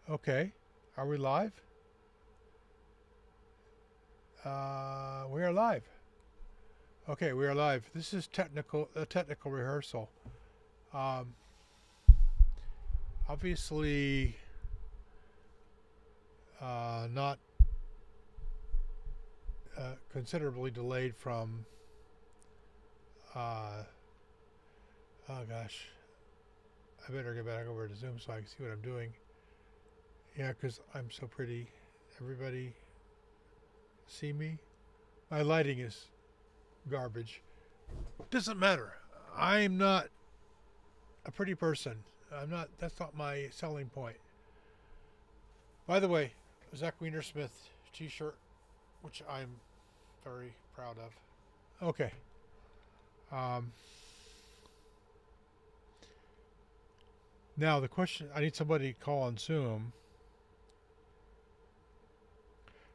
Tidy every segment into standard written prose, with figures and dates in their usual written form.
Okay. Are we live? We are live. Okay, we are live. This is a technical rehearsal. Um, obviously, not considerably delayed from. Uh, oh gosh, I better get back over to Zoom so I can see what I'm doing. Yeah, because I'm so pretty. Everybody see me? My lighting is garbage. Doesn't matter. I'm not a pretty person. I'm not. That's not my selling point. By the way, Zach Wienersmith T-shirt, which I'm very proud of. Okay. Um, now the question. I need somebody to call on Zoom.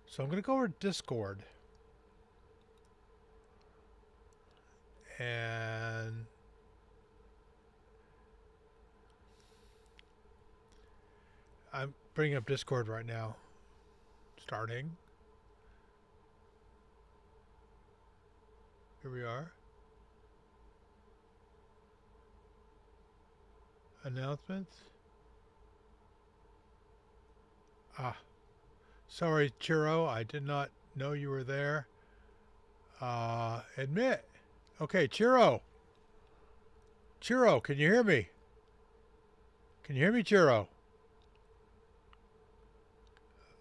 So I'm going to go over to Discord and I'm bringing up Discord right now. Starting. Here we are. Announcements. Sorry, Ciro. I did not know you were there. Admit. Okay, Ciro. Ciro, can you hear me? Can you hear me, Ciro?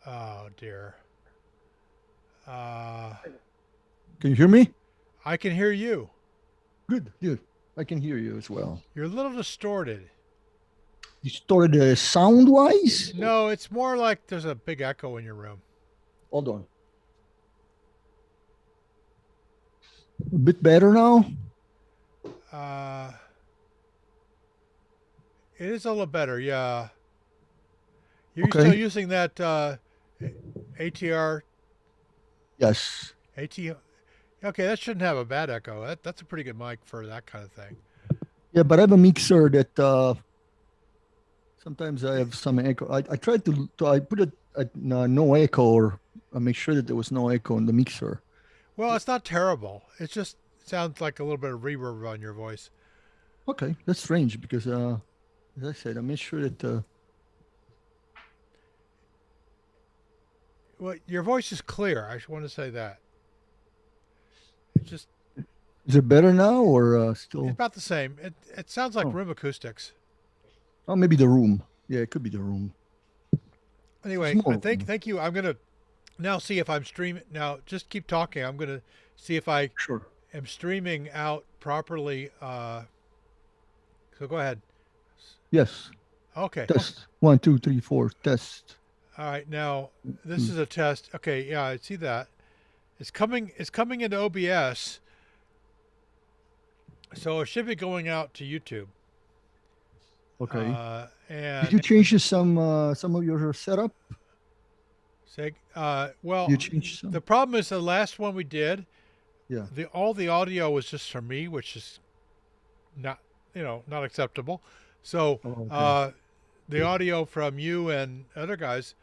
Oh dear. Uh, Can you hear me? I can hear you. Good, good. I can hear you as well. You're a little distorted. Distorted sound wise? No, it's more like there's a big echo in your room. Hold on. A bit better now? Uh, it is a little better, yeah. You're still Okay. using that ATR Yes. AT. Okay, that shouldn't have a bad echo. That's a pretty good mic for that kind of thing. Yeah, but I have a mixer that sometimes I have some echo. I tried to I put a no echo, or I make sure that there was no echo in the mixer. Well, it's not terrible. It just sounds like a little bit of reverb on your voice. Okay, that's strange because as I said, I made sure that Well, your voice is clear. I just want to say that. It's just is it better now or it's still? about the same. It sounds like Oh, room acoustics. oh, maybe the room. Yeah, it could be the room. It's a Anyway, I small think room. thank you. I'm gonna now see if I'm streaming. Now, just keep talking. I'm gonna see if I Sure. am streaming out properly. So go ahead. Yes. Okay. Test. 1, 2, 3, 4. Test. All right. Now this Mm. is a test. Okay. Yeah, I see that. It's coming. It's coming into OBS, so it should be going out to YouTube. Okay. Did And you change some of your setup? say, You well, changed the some? problem is the last one we did, Yeah. the all the audio was just for me, which is not not acceptable. So Oh, okay. the audio from you and other guys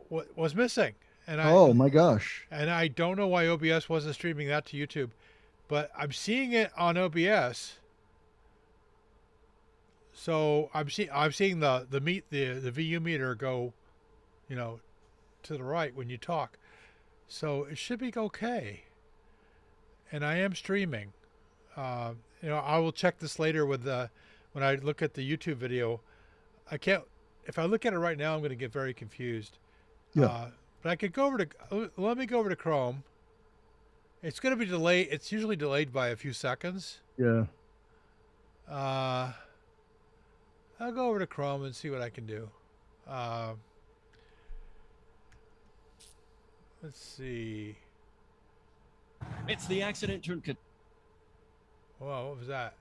was missing, and Oh my gosh. I don't know why OBS wasn't streaming that to YouTube, but I'm seeing it on OBS. So I'm seeing the VU meter go, you know, to the right when you talk. So it should be okay. And I am streaming. I will check this later with the when I look at the YouTube video. I can't. If I look at it right now, I'm going to get very confused. Yeah. But I could go over to. Let me go over to Chrome. It's going to be delayed. It's usually delayed by a few seconds. Yeah. Uh, I'll go over to Chrome and see what I can do. Uh, let's see. It's the accident turned. Whoa, what was that?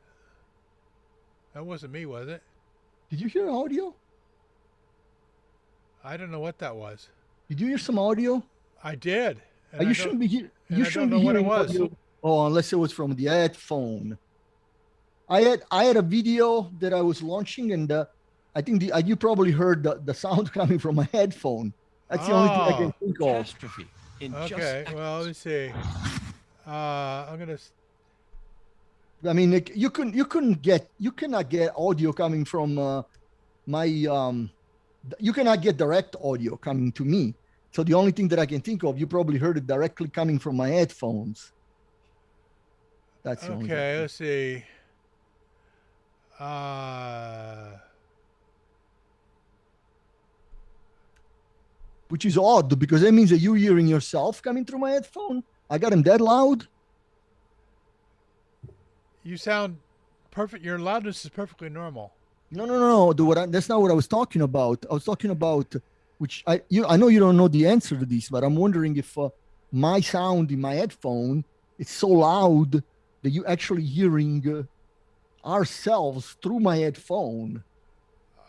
That wasn't me, was it? Did you hear audio? I don't know what that was. Did you hear some audio? I did, and You I don't. shouldn't be here. And You I don't shouldn't know be what it hearing was. audio. Oh, unless it was from the headphone. I had a video that I was launching, and I think you probably heard the sound coming from my headphone. That's the only thing I can Oh, think of. Catastrophe in just okay. Well, let me seconds. see. I'm gonna. I mean, like, you cannot get audio coming from my you cannot get direct audio coming to me. So the only thing that I can think of, you probably heard it directly coming from my headphones. That's the only thing. Okay, let's see. Uh, Which is odd because that means that you're hearing yourself coming through my headphone. I got them that loud. you sound perfect. Your loudness is perfectly normal. No. That's not what I was talking about. I was talking about which I know you don't know the answer to this, but I'm wondering if my sound in my headphone is so loud that you actually hearing ourselves through my headphone.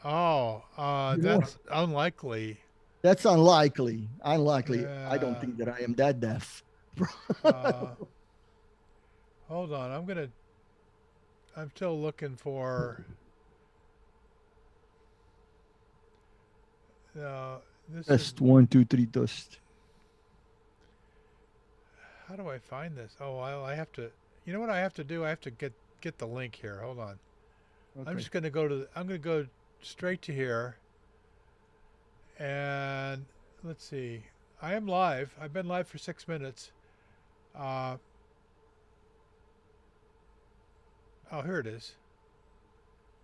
Oh, You know, that's unlikely. that's unlikely. Unlikely. I don't Yeah. think that I am that deaf. Uh, hold on. I'm still looking for. This is. Test 1 2 3 test. How do I find this? Oh, I have to. You know what I have to do? I have to get the link here. Hold on. I'm Okay. just gonna go to. I'm gonna go straight to here. And let's see. I am live. I've been live for 6 minutes. Uh, oh, here it is.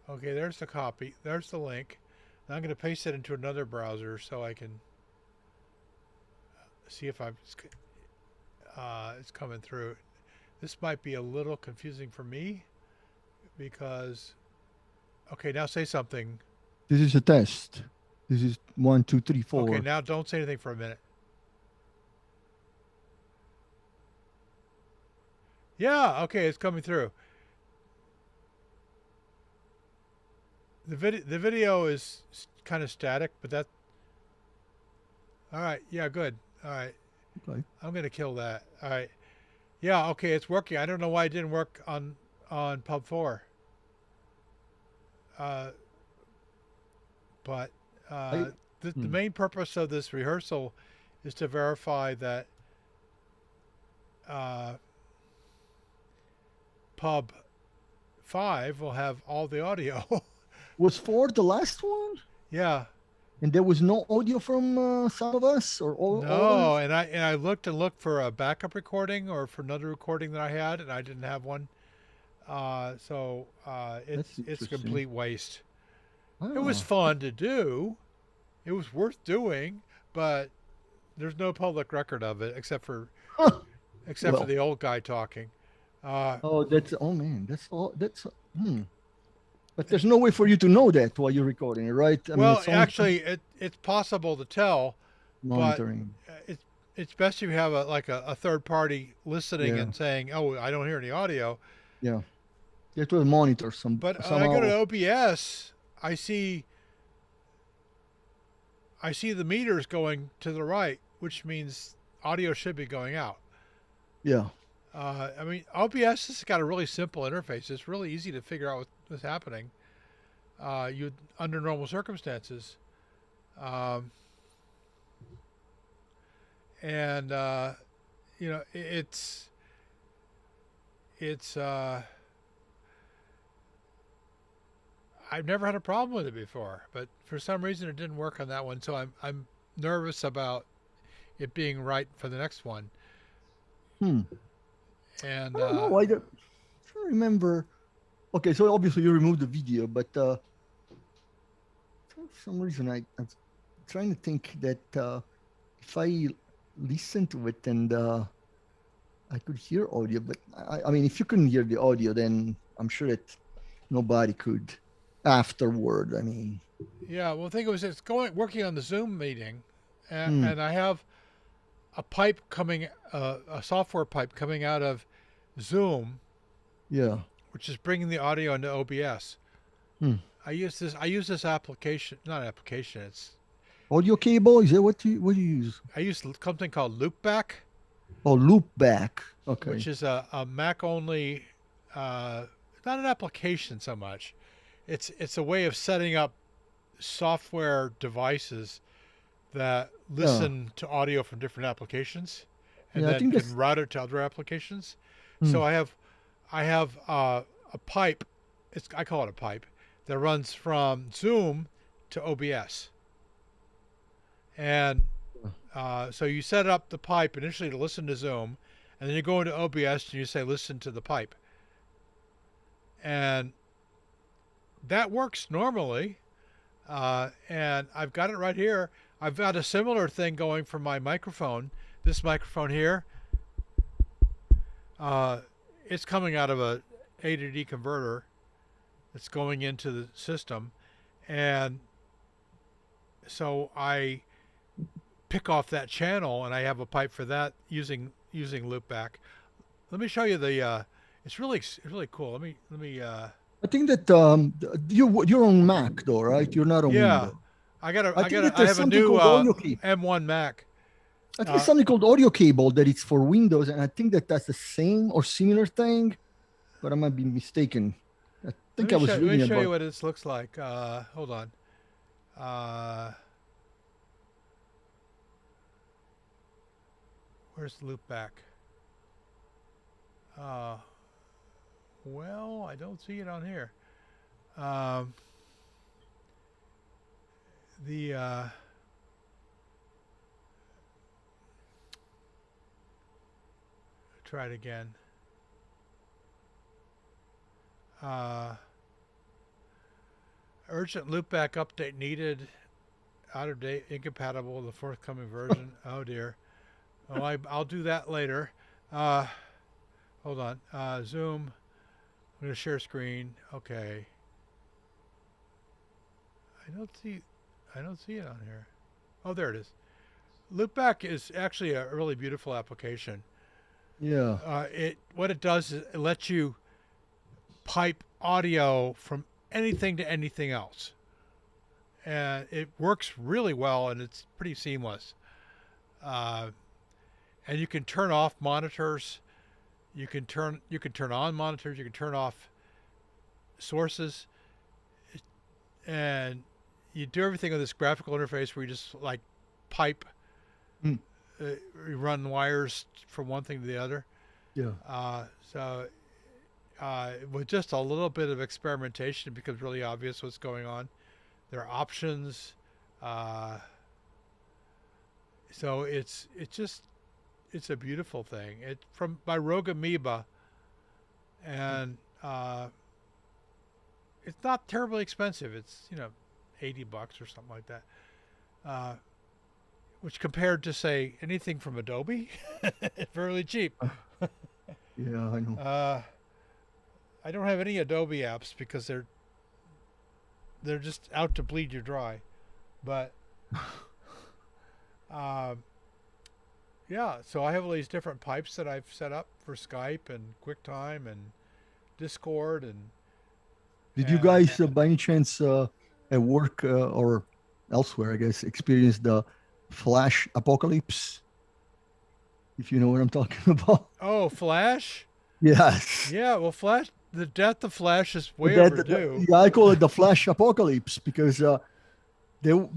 Okay, there's the copy. There's the link. Now I'm going to paste it into another browser so I can see if it's coming through. This might be a little confusing for me because. Okay, now say something. This is a test. This is 1 2 3 Okay, 4. now don't say anything for a minute. Yeah, okay, it's coming through. The video is kind of static, but that. All right, yeah, good. All right, Okay. I'm gonna kill that. All right, yeah, okay, it's working. I don't know why it didn't work on Pub 4. Uh, but I, the main purpose of this rehearsal is to verify that uh, Pub 5 will have all the audio. Was 4 the last one? Yeah. And there was no audio from some of us or all of No, us? and I looked and looked for a backup recording or for another recording that I had, and I didn't have one. So That's it's a interesting. complete waste. It was Ah, fun to do. It was worth doing, but there's no public record of it except for well, the old guy talking. Uh, oh man, that's all. But there's no way for you to know that while you're recording it, right? I mean, well, it's only actually, it's possible to tell, but monitoring. it's best if you have a third party listening Yeah, and saying, "Oh, I don't hear any audio." yeah. You have to monitor But when I go to somehow. OBS, I see the meters going to the right, which means audio should be going out. Yeah. I mean, OBS has got a really simple interface. It's really easy to figure out what's happening. You under normal circumstances, um, and you know it's I've never had a problem with it before, but for some reason it didn't work on that one. So I'm nervous about it being right for the next one. Hmm. And I don't know. I don't remember. Okay, so obviously you removed the video, but for some reason I'm trying to think that if I listen to it and I could hear audio, but I mean, if you couldn't hear the audio, then I'm sure that nobody could afterward. I mean, yeah, well, the thing was, it's working on the Zoom meeting, hmm, and I have a pipe coming, a software pipe coming out of Zoom, yeah. which is bringing the audio into OBS. Hmm. I use this application, not application. Audio cable, is that what you use? I use something called Loopback, Oh, loop back. which Okay. is a Mac only, not an application so much. It's a way of setting up software devices that Yeah. listen to audio from different applications, and Yeah, I then think can that's route it to other applications. mm, So I have a pipe. I call it a pipe that runs from Zoom to OBS, and so you set up the pipe initially to listen to Zoom, and then you go into OBS and you say listen to the pipe, and that works normally. And I've got it right here. I've got a similar thing going for my microphone. This microphone here, uh, it's coming out of a A to D converter. It's going into the system, and so I pick off that channel, and I have a pipe for that using loopback. Let me show you the. It's really cool. Let me. I think that you're on Mac though, right? You're not on Yeah, Windows. I think that I there's have a something new called audio key. M1 Mac. I think it's Uh, something called audio cable that it's for Windows, and I think that that's the same or similar thing, but I might be mistaken. I think I was let me reading show you about. what this looks like. Hold on. Uh, where's the loop back? Uh, well, I don't see it on here. Um, the try it again. Uh, urgent loopback update needed. Out of date, incompatible with the forthcoming version. Oh dear. Oh, I'll do that later. Uh, hold on. Zoom. I'm gonna share screen. Okay. I don't see. I don't see it on here. Oh, there it is. Loopback is actually a really beautiful application. Yeah. It what it does is it lets you pipe audio from anything to anything else, and it works really well, and it's pretty seamless. Uh, and you can turn off monitors. You can turn on monitors. You can turn off sources, and you do everything on this graphical interface where you just like pipe, Mm, you run wires from one thing to the other. yeah. So with just a little bit of experimentation, it becomes really obvious what's going on. There are options. Uh, so it's a beautiful thing. It's from by Rogue Amoeba, and it's not terribly expensive. It's $80 or something like that. Uh, which compared to say anything from Adobe, it's fairly cheap. Yeah, I know. I don't have any Adobe apps because they're just out to bleed you dry. But um, yeah, so I have all these different pipes that I've set up for Skype and QuickTime and Discord Did you and guys, by any chance, at work or elsewhere, I guess, experience the Flash apocalypse? If you know what I'm talking about. oh, Flash. Yes. Yeah, well, the death of Flash is way That, overdue. yeah, I call it the Flash apocalypse because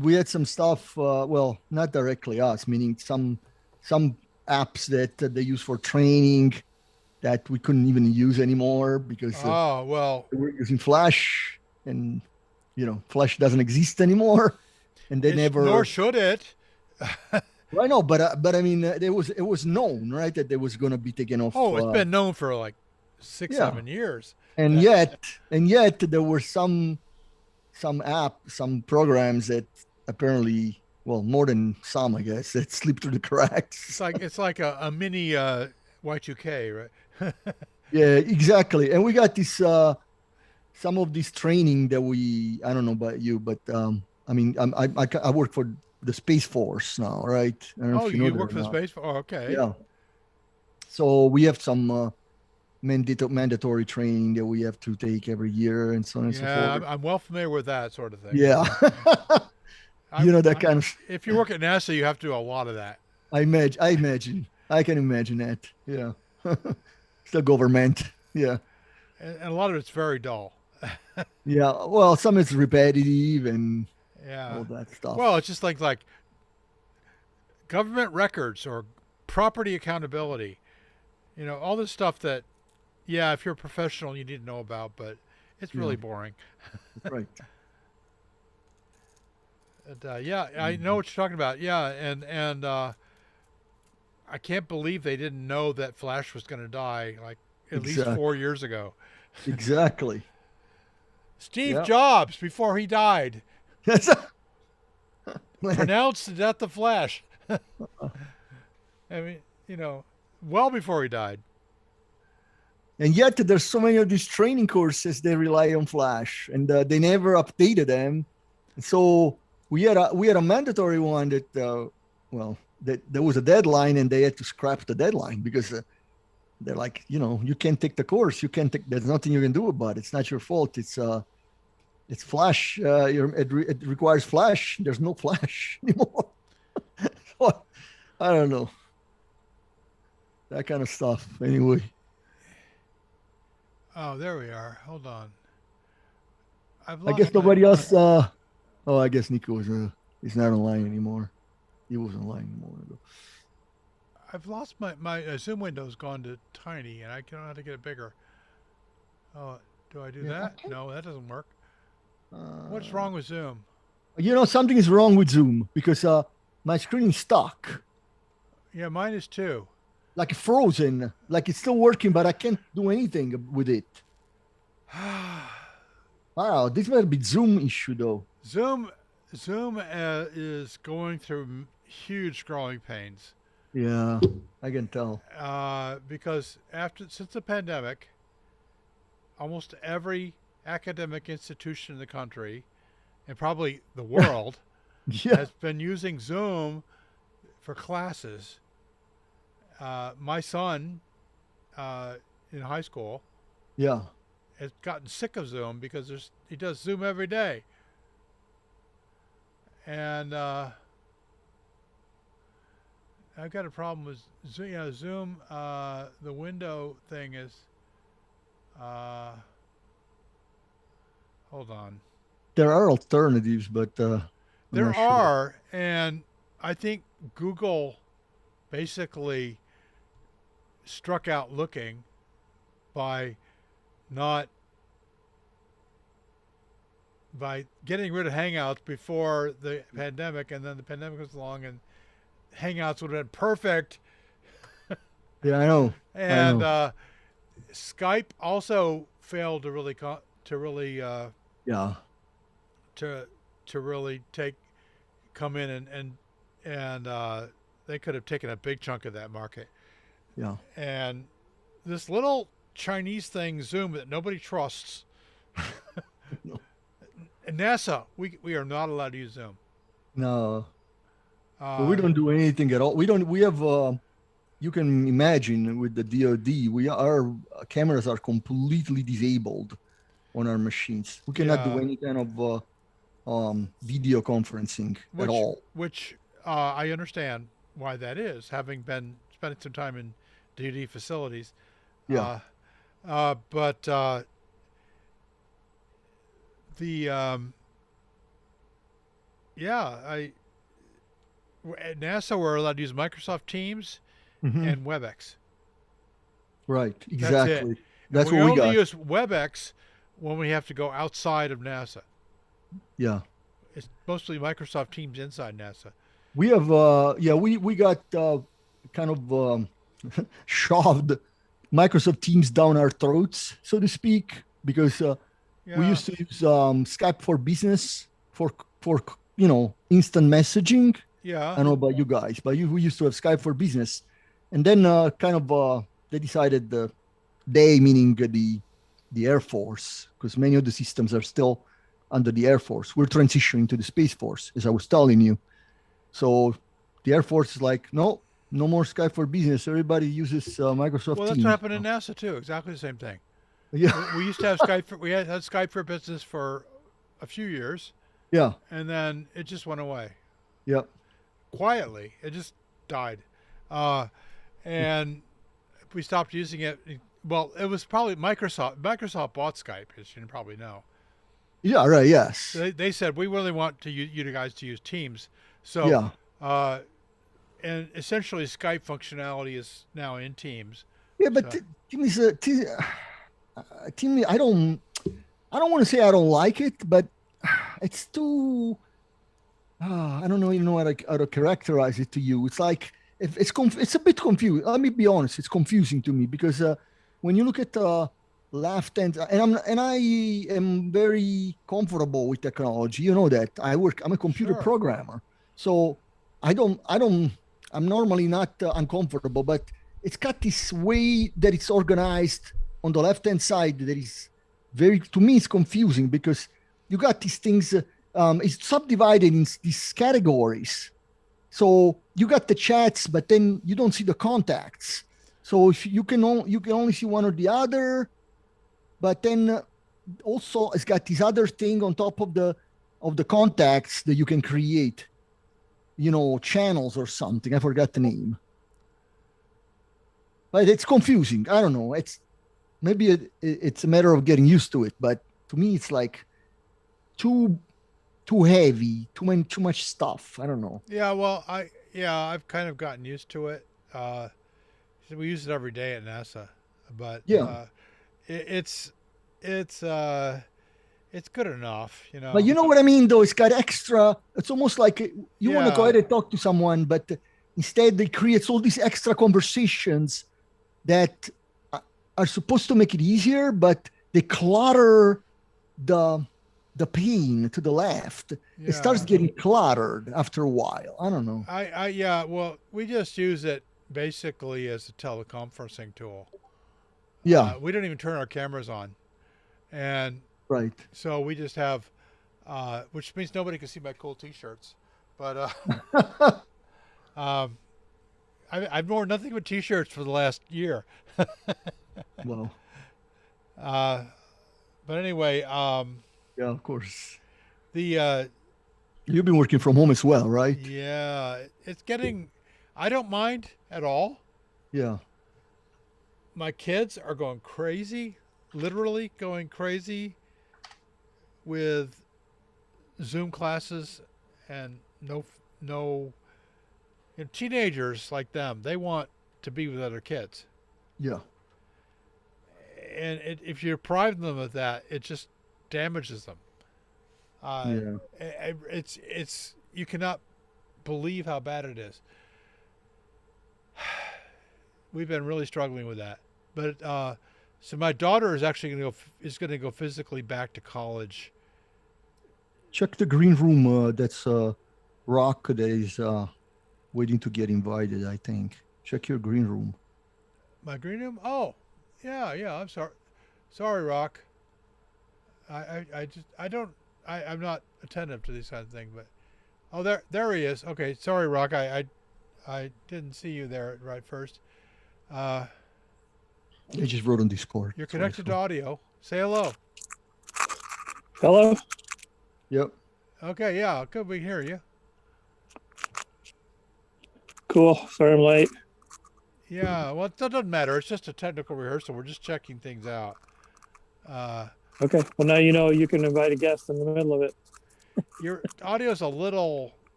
we had some stuff. Well, not directly us, meaning some apps that they use for training that we couldn't even use anymore because Oh well, we're using Flash, and Flash doesn't exist anymore, and they nor never. should it. I know, but I mean, it was known, right, that it was going to be taken off. Oh, it's been known for like six, Yeah, 7 years. and That yet there were some programs that apparently, well, more than some, I guess, that slipped through the cracks. it's like a mini Y2K, right? Yeah, exactly. And we got this some of this training that I don't know about you, but I mean, I work for the Space Force now, right? I don't know Oh, if you know you that work or for the not. space? Oh, okay. Yeah. So we have some mandatory training that we have to take every year, and so on and so Yeah, forth. I'm well familiar with that sort of thing. Yeah. I, That I kind of. if you work at NASA, you have to do a lot of that. I can imagine that. Yeah. It's the government. Yeah. And a lot of it's very dull. Yeah. Well, some is repetitive, and Yeah. all that stuff. Well, it's just like government records or property accountability. All this stuff that, yeah, if you're a professional, you need to know about, but it's Yeah, really boring. that's right. And, yeah, I know Mhm. what you're talking about. Yeah, and I can't believe they didn't know that Flash was going to die like at least Exactly. 4 years ago. Exactly. Steve Yeah. Jobs, before he died, That's pronounced the death of Flash. I mean, well before he died. and yet there's so many of these training courses they rely on Flash, and they never updated them. So we had a mandatory one that well that there was a deadline and they had to scrap the deadline because they're like, you can't take the course, you can't take, there's nothing you can do about it, it's not your fault, it's Flash, it requires Flash, there's no Flash anymore. So, I don't know, that kind of stuff anyway. Oh, there we are. Hold on. I've I guess lost my. nobody else oh, I guess Nico is not online anymore. He was online a moment ago. I've lost my Zoom window's gone to tiny, and I don't know how to get it bigger. Oh, do I do Yeah. that? No, that doesn't work. What's Uh, wrong with Zoom? Something is wrong with Zoom because my screen is stuck, Yeah, mine is too. like frozen, like it's still working, but I can't do anything with it. Wow, this might be Zoom issue though. Zoom is going through huge growing pains Yeah, I can tell. because since the pandemic, almost every academic institution in the country and probably the world Yeah, has been using Zoom for classes. My son in high school yeah. has gotten sick of Zoom because he does Zoom every day, and I've got a problem with Zoom. Zoom. The window thing is. Hold on. There are alternatives, but I'm There not sure. are, and I think Google basically struck out looking by not by getting rid of Hangouts before the pandemic, and then the pandemic comes along, and Hangouts would have been perfect. Yeah, I know. I And know. Skype also failed to really to really Yeah, to really come in and they could have taken a big chunk of that market. yeah. And this little Chinese thing, Zoom, that nobody trusts. No. And NASA, we are not allowed to use Zoom. No, but we Uh, don't do anything at all. We don't. We have. You can imagine with the DoD, our cameras are completely disabled on our machines. We cannot do yeah, any kind of video conferencing at which all. which I understand why that is, having been spending some time in DoD facilities. Yeah, But the yeah, at NASA we're allowed to use Microsoft Teams hmm, and WebEx. right, That's it. exactly. And That's we what we only got. use WebEx when we have to go outside of NASA. Yeah, It's mostly Microsoft Teams inside NASA. we have. Yeah, we got kind of shoved Microsoft Teams down our throats, so to speak, because we Yeah, used to use Skype for Business for instant messaging. I yeah, don't know about you guys, but we used to have Skype for Business, and then they decided they meaning the Air Force, because many of the systems are still under the Air Force. We're transitioning to the Space Force, as I was telling you. So the Air Force is like, no, no more Skype for Business. Everybody uses Microsoft well, that's what Teams. happened in NASA too. Exactly the same thing. Yeah, We used to have Skype. We had Skype for Business for a few years, yeah, and then it just went away yeah, quietly. It just died, uh, and we stopped using it. Well, it was probably Microsoft. Microsoft bought Skype, as you probably know. Yeah, right. Yes. They said we really want to you guys to use Teams. So, Yeah. and essentially Skype functionality is now in Teams. Yeah, but So Team is a team. I don't want to say I don't like it, but it's too. I don't know even know how to characterize it to you. It's like if it's a bit confusing. Let me be honest, it's confusing to me because when you look at left and I am very comfortable with technology. You know that I'm a computer sure. programmer, so I don't. I'm normally not uncomfortable, but it's got this way that it's organized on the left hand side that is very to me it's confusing because you got these things it's subdivided in these categories. So you got the chats, but then you don't see the contacts. So if you can only see one or the other, but then also it's got this other thing on top of the contacts that you can create. You know, channels or something. I forgot the name, but it's confusing. I don't know. It's a matter of getting used to it, but to me, it's like too too heavy, too much stuff. I don't know. Yeah, well, I've kind of gotten used to it. We use it every day at NASA, but Yeah, it, it's it's it's good enough, you but know. you know what I mean, though. It's got extra. It's almost like you want to go Yeah, ahead and talk to someone, but instead they create all these extra conversations that are supposed to make it easier, but they clutter the the pane to the left. It starts yeah. getting cluttered after a while. I don't know. Yeah. Well, we just use it basically as a teleconferencing tool. Yeah, We don't even turn our cameras on, and right. so we just have, which means nobody can see my cool T-shirts. But um, I've worn nothing but T-shirts for the last year. Well, uh, but anyway, yeah, of course. the You've been working from home as well, right? yeah, it's getting. I don't mind at all. Yeah. My kids are going crazy, literally going crazy with Zoom classes and no teenagers like them. They want to be with other kids, Yeah. and if you deprive them of that, it just damages them. Uh, Yeah. it's you cannot believe how bad it is. We've been really struggling with that, but so my daughter is actually going to go physically back to college. Check the green room. That's Rock that is waiting to get invited, I think. Check your green room. My green room? Oh, yeah. I'm sorry, Rock. I just I don't I'm not attentive to these kind of things, but oh there he is. Okay, sorry, Rock. I didn't see you there right first. Uh, I just wrote on Discord. you're Sorry, connected to audio. Say hello. Hello? Yep. Okay, yeah, good. We hear you. Cool. Sorry I'm late. Yeah, well, that doesn't matter. It's just a technical rehearsal. We're just checking things out. Uh, Okay. Well, now you know you can invite a guest in the middle of it. your audio's a It's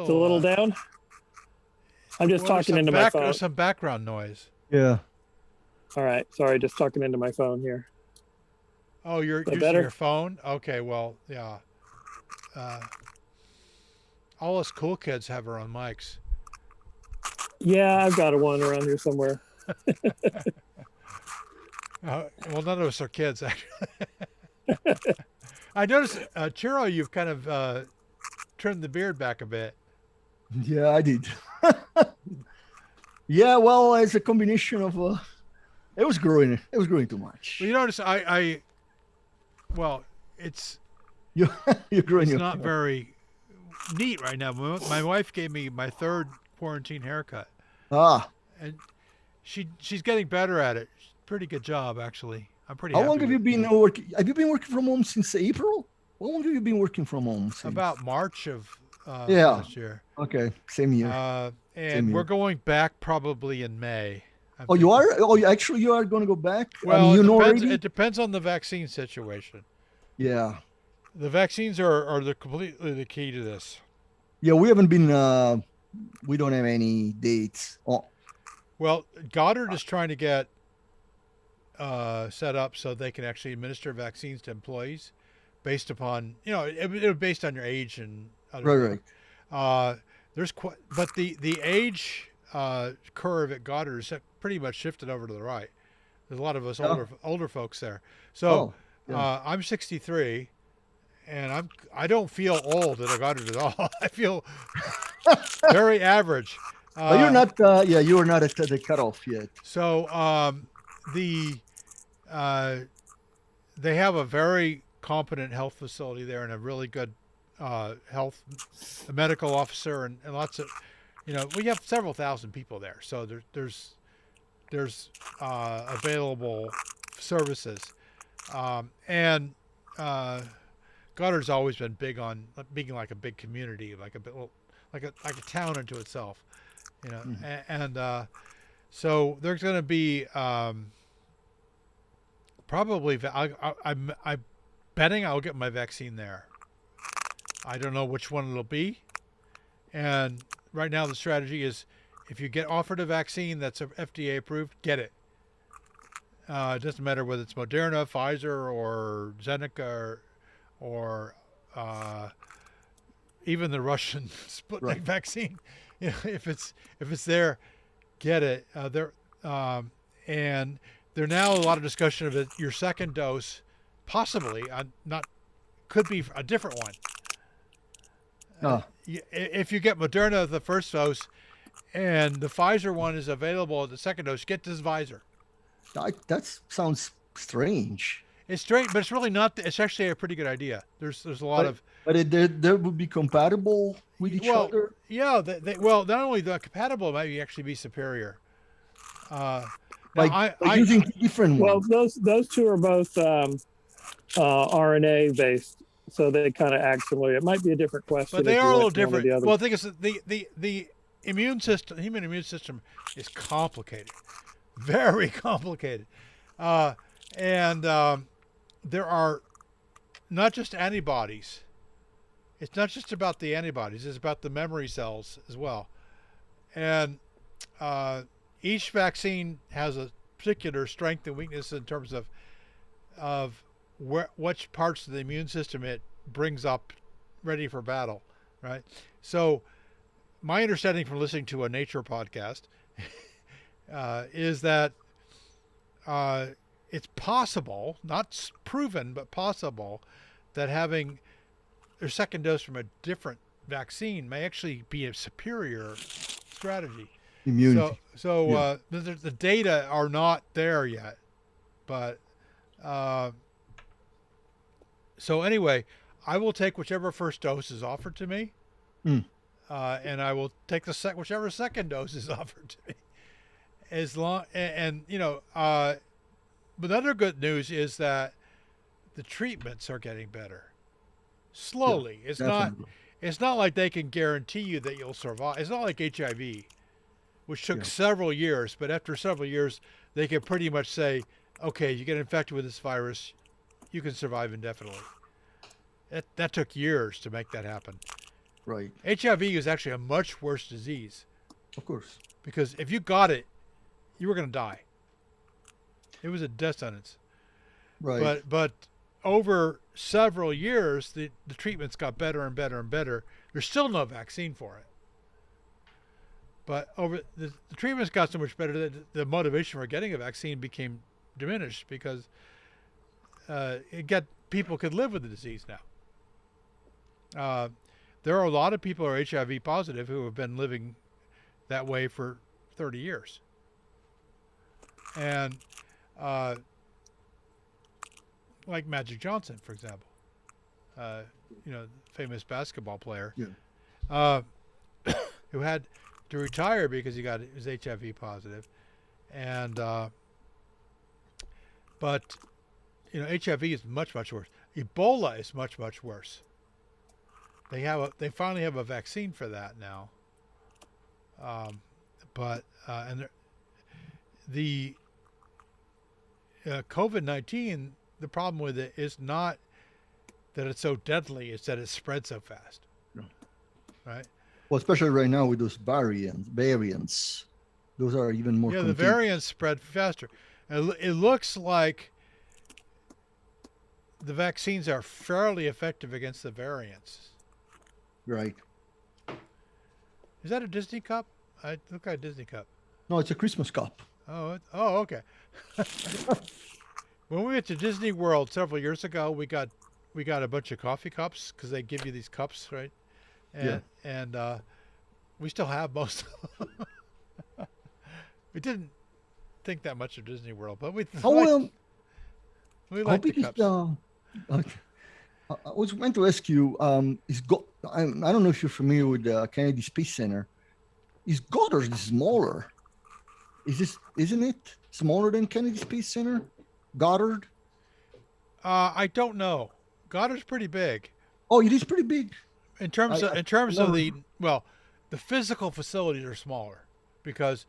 a little down. I'm just well, talking into my phone. There's some background noise. Yeah. All right. Sorry. Just talking into my phone here. Oh, you're Is that using better? your phone? Okay, well, yeah. All us cool kids have our own mics. Yeah, I've got one around here somewhere. Well, none of us are kids, actually. I noticed, Ciro, you've kind of trimmed the beard back a bit. Yeah, I did. Yeah, well, it's a combination of it was growing too much. Well, you notice well, it's You're growing your not very neat right now. My wife gave me my third quarantine haircut, Ah. and she's getting better at it. Pretty good job, actually. I'm pretty How happy long have with you it. been working? Have you been working from home since April? How long have you been working from home since? About March of Yeah. last year. Okay, same year. And Same we're here. going back probably in May. Oh, you are? Oh, actually, you are going to go back? Well, it depends. already? It depends on the vaccine situation. Yeah. The vaccines are the completely the key to this. Yeah, we haven't been, we don't have any dates. Oh, Well, Goddard is trying to get set up so they can actually administer vaccines to employees based upon it based on your age and other right, things. right. There's quite, but the age curve at Goddard is pretty much shifted over to the right. There's a lot of us Yeah. older folks there. So Oh, yeah. I'm 63, and I don't feel old at Goddard at all. I feel very average. But you're not, yeah, you are not at the cutoff yet. So the uh, they have a very competent health facility there and a really good health a medical officer and lots of we have several thousand people there, so there's available services, and Goddard's always been big on being like a big community, like a bit like a town unto itself, Mhm. and so there's going to be probably I'm betting I'll get my vaccine there. I don't know which one it'll be, and right now the strategy is if you get offered a vaccine that's FDA approved, get it. It doesn't matter whether it's Moderna, Pfizer, or Zeneca, or even the Russian Sputnik Right. vaccine. If it's there, get it. And there's now a lot of discussion of it. Your second dose, possibly not, could be a different one. Ah, If you get Moderna the first dose, and the Pfizer one is available at the second dose, get this Pfizer. that sounds strange. It's strange, but it's really not. It's actually a pretty good idea. There's a lot of But they would be compatible with each other? yeah. Well, not only the compatible, it might actually be superior. By using different Well, ones. those two are both RNA based, so they kind of act similar. It might be a different question. But they if are you a went little to one or different. the other. Well, the thing is, the immune system, human immune system, is complicated, very complicated, and there are not just antibodies. It's not just about the antibodies. It's about the memory cells as well, and each vaccine has a particular strength and weakness in terms of which parts of the immune system it brings up ready for battle, right? So my understanding from listening to a nature podcast is that it's possible, not proven, but possible, that having their second dose from a different vaccine may actually be a superior strategy. Immunity. So Yeah. the data are not there yet, but so anyway, I will take whichever first dose is offered to me, and I will take whichever second dose is offered to me, as long and but the other good news is that the treatments are getting better slowly. Yeah, definitely. It's not like they can guarantee you that you'll survive. It's not like HIV, which took Yeah. several years, but after several years, they can pretty much say, okay, you get infected with this virus, you can survive indefinitely. That took years to make that happen. Right. HIV is actually a much worse disease Of course. because if you got it, you were going to die. It was a death sentence. Right. But over several years, the treatments got better and better and better. There's still no vaccine for it. But over the treatments got so much better that the motivation for getting a vaccine became diminished because people could live with the disease now. There are a lot of people who are HIV positive who have been living that way for 30 years. And like Magic Johnson, for example, famous basketball player, who had to retire because he was HIV positive, and but HIV is much worse. Ebola is much worse. They finally have a vaccine for that now, but and the COVID-19, the problem with it is not that it's so deadly; it's that it spreads so fast. No. Right? Well, especially right now with those variants, those are even more. Yeah, the contagious. variants spread faster. It looks like the vaccines are fairly effective against the variants. Right. Is that a Disney cup? I look like a Disney cup. No, it's a Christmas cup. Oh, okay. When we went to Disney World several years ago, we got a bunch of coffee cups because they give you these cups, right? And we still have most of them. We didn't think that much of Disney World, but we how like the big is cups. I was meant to ask you, I don't know if you're familiar with the Kennedy Space Center. Is Goddard smaller? Isn't it smaller than Kennedy Space Center? Goddard? I don't know. Goddard's pretty big Oh, it is pretty big. in terms of the physical facilities are smaller because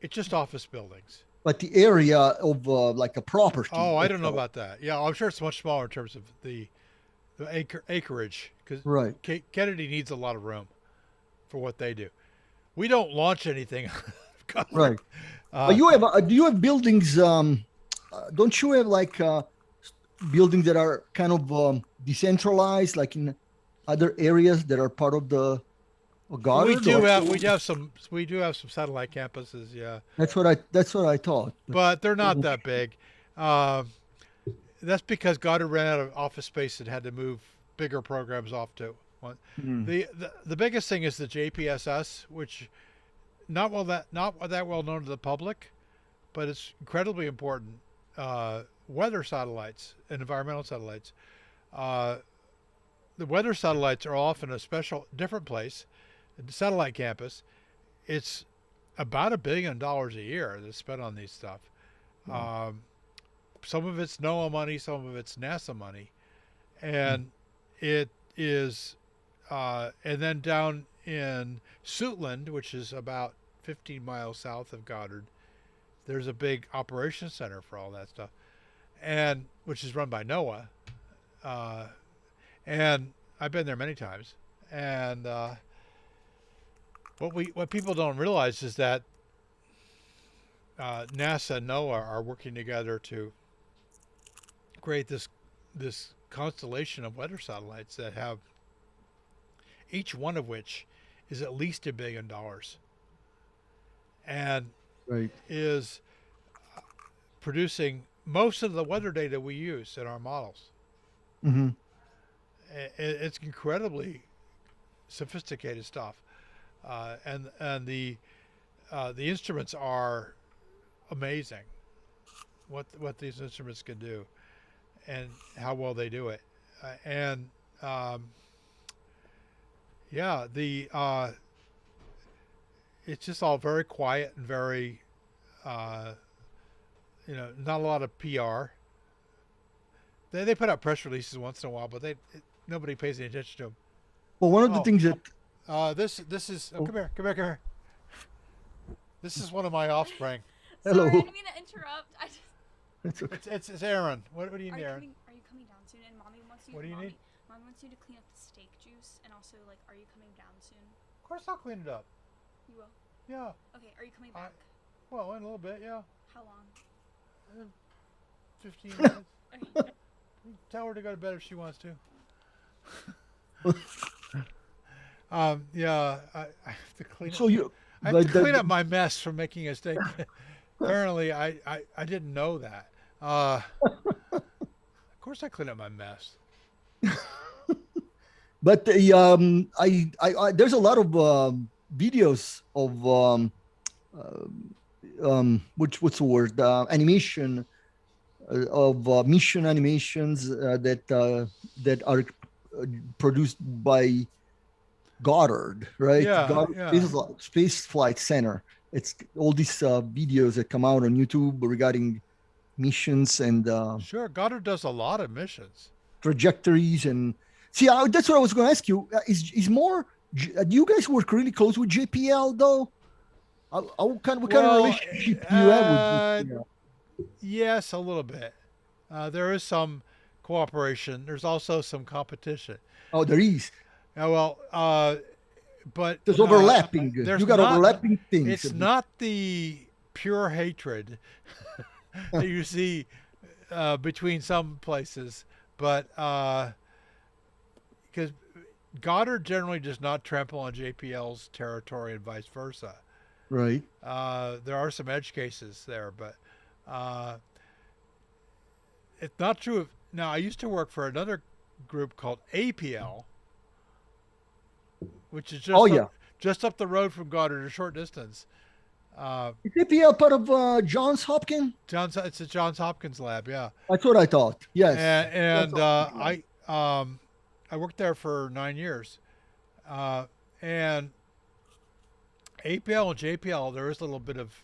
it's just office buildings. But the area of like a property. Oh, I don't know about that. Yeah, I'm sure it's much smaller in terms of the acreage because Right. Kennedy needs a lot of room for what they do. We don't launch anything. Right. But do you have buildings? Don't you have like buildings that are kind of decentralized, like in other areas that are part of the Goddard? We do have some satellite campuses. Yeah. That's what I thought. But they're not that big. That's because Goddard ran out of office space and had to move bigger programs off to one. The biggest thing is the JPSS, which not that well known to the public, but it's incredibly important. Weather satellites and environmental satellites. The weather satellites are often a different place, the satellite campus. It's about $1 billion a year that's spent on these stuff. Some of it's NOAA money, some of it's NASA money, and it is. And then down in Suitland, which is about 15 miles south of Goddard, there's a big operations center for all that stuff, and which is run by NOAA. And I've been there many times. And what people don't realize is that NASA and NOAA are working together to create this constellation of weather satellites that have each one of which is at least $1 billion, and Right. is producing most of the weather data we use in our models. Mm-hmm. It's incredibly sophisticated stuff, and the instruments are amazing. What these instruments can do, and how well they do it, it's just all very quiet and very, not a lot of PR. They put out press releases once in a while, but nobody pays any attention to them. Well, one of the things that This is come here. This is one of my offspring. Hello. Sorry, I didn't mean to interrupt. I just. it's okay. It's Aaron. What do you need, Aaron? Are you coming down soon? And mommy wants you. What do you need? Mommy wants you to clean up the steak juice, and also are you coming down soon? Of course I'll clean it up. You will. Yeah. Okay. Are you coming back? Well, in a little bit, yeah. How long? 15 minutes. Okay. Tell her to go to bed if she wants to. Yeah, I have to clean So up. you. I have to clean up my mess from making a steak. Apparently, I didn't know that. Of course, I clean up my mess. But there's a lot of videos of what's the word, animation of mission animations that are produced by Goddard, right? Yeah, Goddard yeah. Space Flight Center. It's all these videos that come out on YouTube regarding missions and Sure, Goddard does a lot of missions. trajectories. And see, that's what I was going to ask you. Is more? Do you guys work really close with JPL though? what kind of relationship do you have with this? Yes, a little bit. There is some cooperation. There's also some competition. Oh, there is. But There's overlapping. there's You got not. overlapping things. It's not the pure hatred that you see between some places, but because Goddard generally does not trample on JPL's territory and vice versa. Right. There are some edge cases there, but it's not true of. Now, I used to work for another group called APL, which is just up the road from Goddard, a short distance. Is APL part of Johns Hopkins? It's a Johns Hopkins lab, yeah. That's what I thought. Yes. And I worked there for 9 years, and APL and JPL, there is a little bit of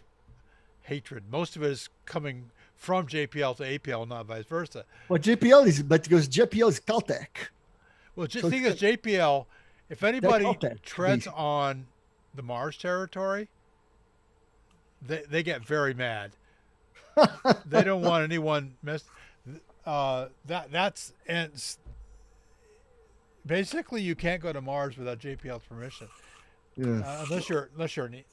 hatred. Most of it is coming from JPL to APL, not vice versa. Well, because JPL is Caltech. Well, the thing is, JPL, if anybody Caltech, treads basically. on the Mars territory, they get very mad. They don't want anyone that's basically you can't go to Mars without JPL's permission. Yeah. Unless you're the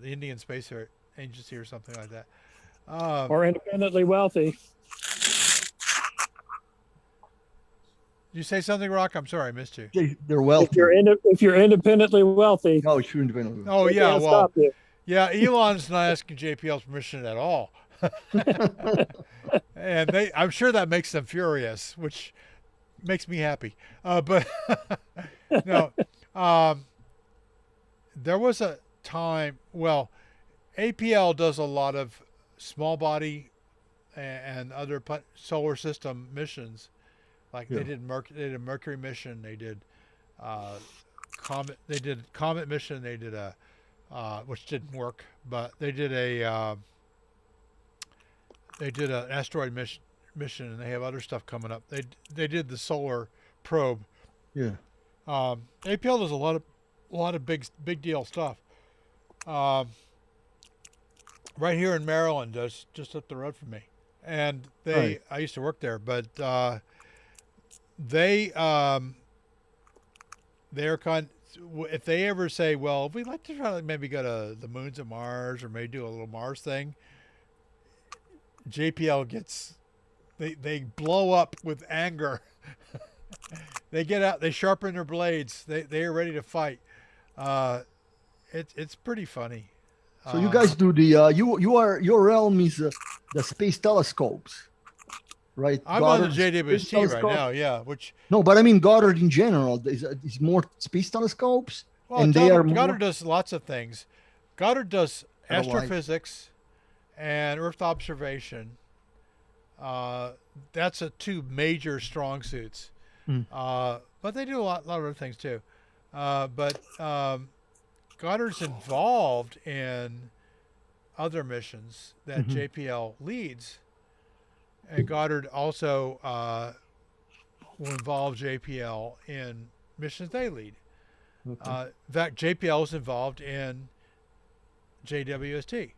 Indian Space Agency or something like that. Or independently wealthy. You say something, Rock? I'm sorry, I missed you. They're wealthy. If you're independently wealthy, No, it's independent. Oh they yeah, can't well, stop you. yeah. Elon's not asking JPL's permission at all, and I'm sure that makes them furious, which makes me happy. But no, there was a time. Well, APL does a lot of small body and other solar system missions. Like they did a Mercury mission, they did Comet, mission, they did a which didn't work, but they did an asteroid mission, and they have other stuff coming up. They did the solar probe. Yeah. APL does a lot of big deal stuff. Right here in Maryland, just up the road from me, and I used to work there, but they're if they ever say, well, we'd like to try to maybe go to the moons of Mars or maybe do a little Mars thing, JPL gets they blow up with anger. They get out, they sharpen their blades, they are ready to fight. It's pretty funny. So you guys do the your realm is the space telescopes, right? I'm Goddard on the JWST right telescope? now, yeah. Which No, but I mean Goddard in general is more space telescopes, and Goddard does lots of things. Goddard does Otherwise- astrophysics and Earth observation. That's two major strong suits. But they do a lot of other things too. But Goddard's involved in other missions that JPL leads, and Goddard also will involve JPL in missions they lead. In fact, JPL is involved in JWST.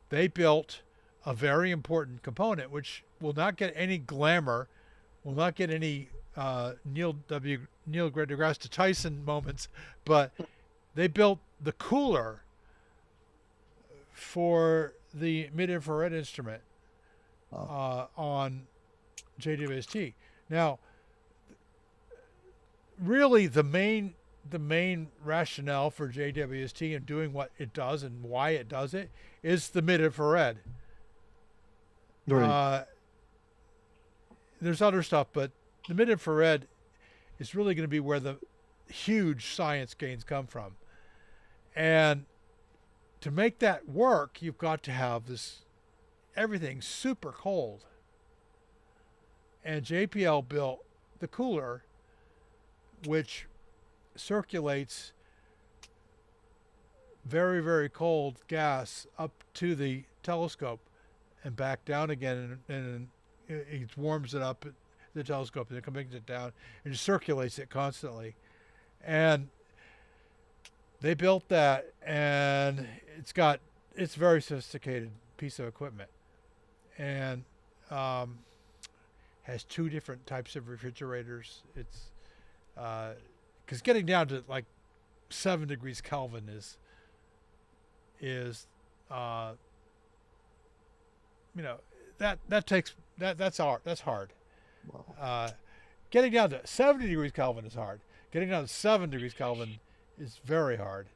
They built a very important component, which will not get any glamour, will not get any Neil deGrasse Tyson moments, but they built the cooler for the mid-infrared instrument on JWST. Now, really, the main rationale for JWST and doing what it does and why it does it is the mid-infrared. Right. There's other stuff, but the mid-infrared is really going to be where the huge science gains come from. And to make that work, you've got to have everything super cold. And JPL built the cooler, which circulates very, very cold gas up to the telescope and back down again, and it warms it up at the telescope, and it brings it down and it circulates it constantly. And They built that, and it's very sophisticated piece of equipment, and has two different types of refrigerators. It's because getting down to like 7 degrees Kelvin is you know that's hard. Wow. Getting down to 70 degrees Kelvin is hard. Getting down to 7 degrees Kelvin is very hard.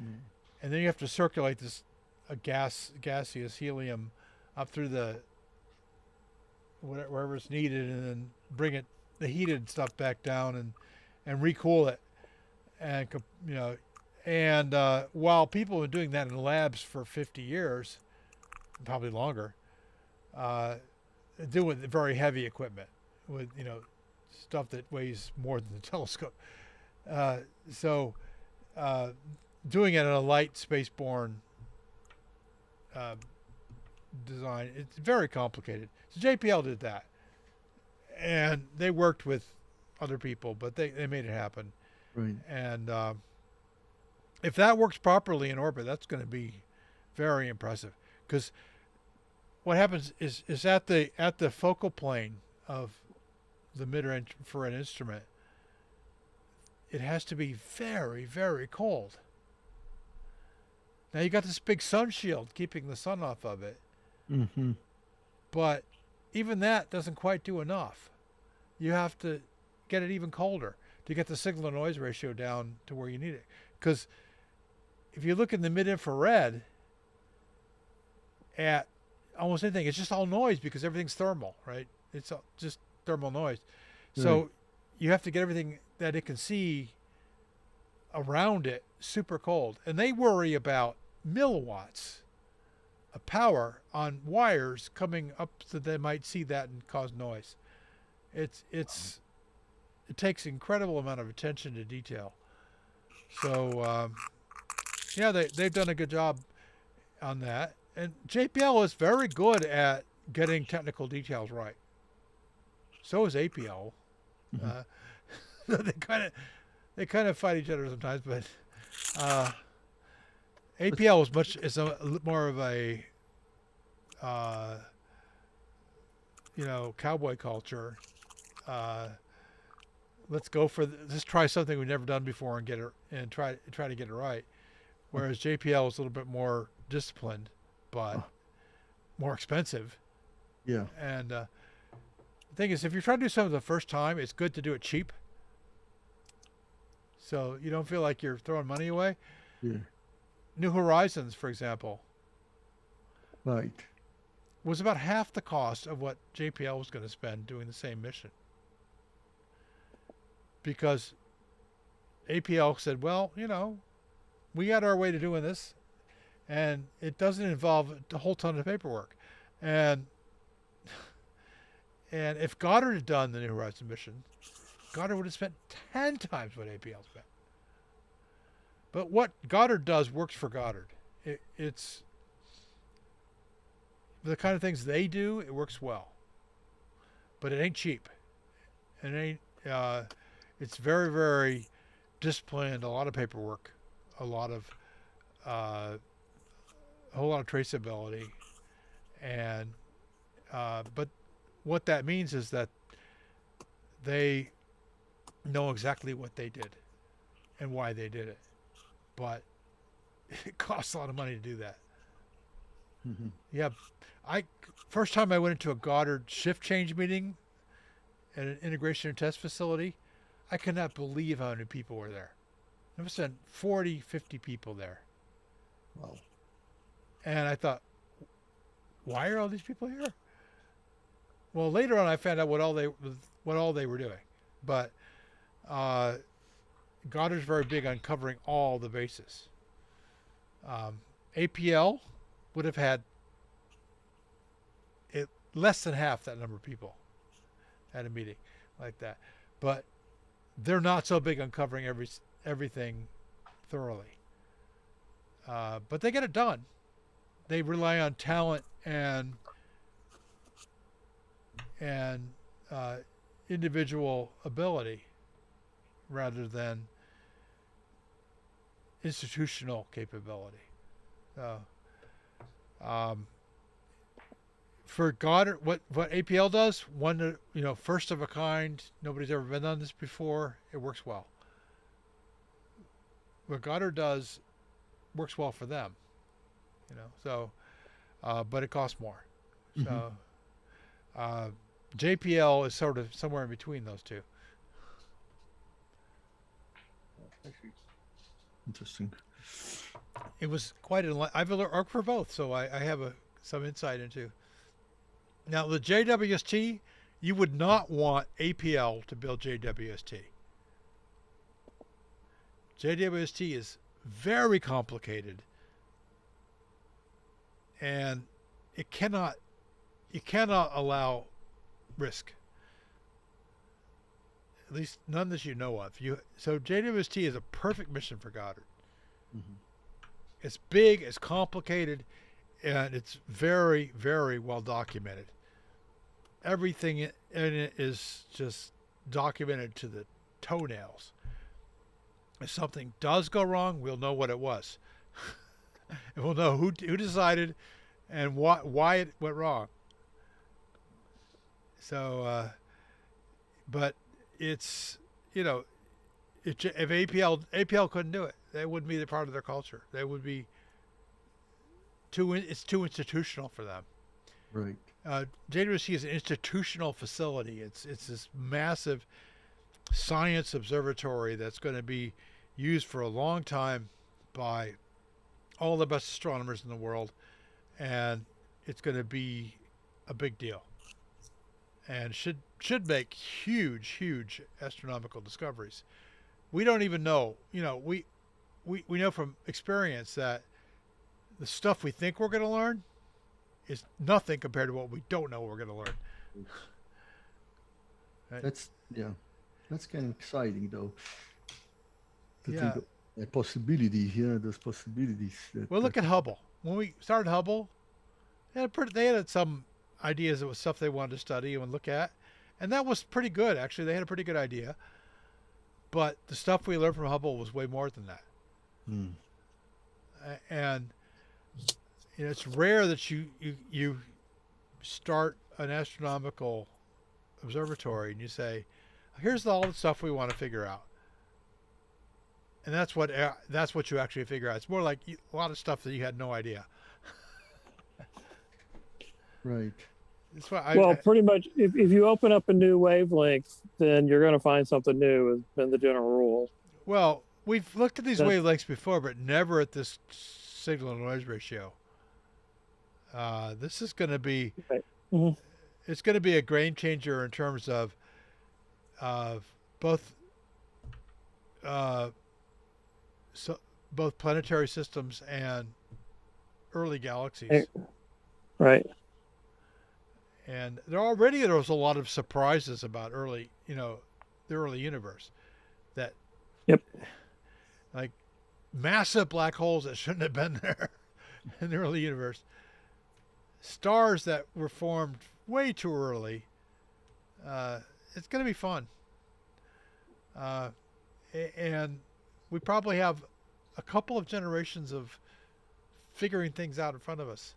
Mm. And then you have to circulate this gaseous helium up through the wherever it's needed, and then bring the heated stuff back down and recool it, and while people have been doing that in labs for 50 years, probably longer, doing with very heavy equipment with stuff that weighs more than the telescope. So doing it in a light spaceborne design, it's very complicated. So JPL did that, and they worked with other people, but they made it happen. Right. And if that works properly in orbit, that's going to be very impressive. Because what happens is at the focal plane of the mid-infrared instrument, it has to be very, very cold. Now you got this big sun shield keeping the sun off of it, Mm-hmm. but even that doesn't quite do enough. You have to get it even colder to get the signal to noise ratio down to where you need it. Because if you look in the mid-infrared at almost anything, it's just all noise because everything's thermal, right? It's just thermal noise. So Right. you have to get everything that it can see around it super cold. And they worry about milliwatts of power on wires coming up so they might see that and cause noise. It takes incredible amount of attention to detail. So they've done a good job on that. And JPL is very good at getting technical details right. So is APL. Mhm. They kind of fight each other sometimes, but APL is more of a cowboy culture. Let's try something we've never done before and get it and try to get it right. Whereas JPL is a little bit more disciplined, but more expensive. Yeah. And the thing is, if you're trying to do something the first time, it's good to do it cheap, so you don't feel like you're throwing money away. Yeah. New Horizons, for example, Right. was about half the cost of what JPL was going to spend doing the same mission. Because APL said, well, we got our way to doing this, and it doesn't involve a whole ton of paperwork. And if Goddard had done the New Horizons mission, Goddard would have spent 10 times what APL spent. But what Goddard does works for Goddard. It's the kind of things they do, it works well. But it ain't cheap. And it's very, very disciplined, a lot of paperwork, a whole lot of traceability. And but what that means is that they know exactly what they did and why they did it. But it costs a lot of money to do that. Mm-hmm. Yeah, first time I went into a Goddard shift change meeting at an integration and test facility, I could not believe how many people were there. There must have been 40, 50 people there. Wow. And I thought, why are all these people here? Well, later on I found out what all they were doing. But Goddard's very big on covering all the bases. APL would have had less than half that number of people at a meeting like that. But they're not so big on covering everything thoroughly. But they get it done. They rely on talent and individual ability rather than institutional capability. So, for Goddard, what APL does, first of a kind, nobody's ever been on this before. It works well. What Goddard does works well for them. So, but it costs more. So, JPL is sort of somewhere in between those two. Interesting. It was quite I've worked for both, so I have some insight into. Now, the JWST, you would not want APL to build JWST. JWST is very complicated, and you cannot allow risk. At least none that you know of. So JWST is a perfect mission for Goddard. Mm-hmm. It's big, it's complicated, and it's very, very well documented. Everything in it is just documented to the toenails. If something does go wrong, we'll know what it was. And we'll know who decided and why it went wrong. So, but it's, if APL couldn't do it, that wouldn't be the part of their culture. That would be it's too institutional for them. Right. JWST is an institutional facility. It's this massive science observatory that's going to be used for a long time by all the best astronomers in the world, and it's going to be a big deal, and should make huge astronomical discoveries. We don't even know. We know from experience that the stuff we think we're going to learn is nothing compared to what we don't know we're going to learn. Right? That's kind of exciting, though. To Yeah. think of that possibility here, those possibilities. Well, look at Hubble. When we started Hubble, they had some ideas of stuff they wanted to study and look at, and that was pretty good. Actually, they had a pretty good idea. But the stuff we learned from Hubble was way more than that. Mm. And it's rare that you start an astronomical observatory and you say, here's all the stuff we want to figure out, and that's what you actually figure out. It's more like a lot of stuff that you had no idea. Right. That's why pretty much, if you open up a new wavelength, then you're going to find something new, has been the general rule. Well, we've looked at these wavelengths before, but never at this signal to noise ratio. This is going to be, Mm-hmm. It's going to be a game changer in terms of both planetary systems and early galaxies. Right. And there was a lot of surprises about the early universe, that like massive black holes that shouldn't have been there in the early universe, stars that were formed way too early. It's going to be fun. And we probably have a couple of generations of figuring things out in front of us.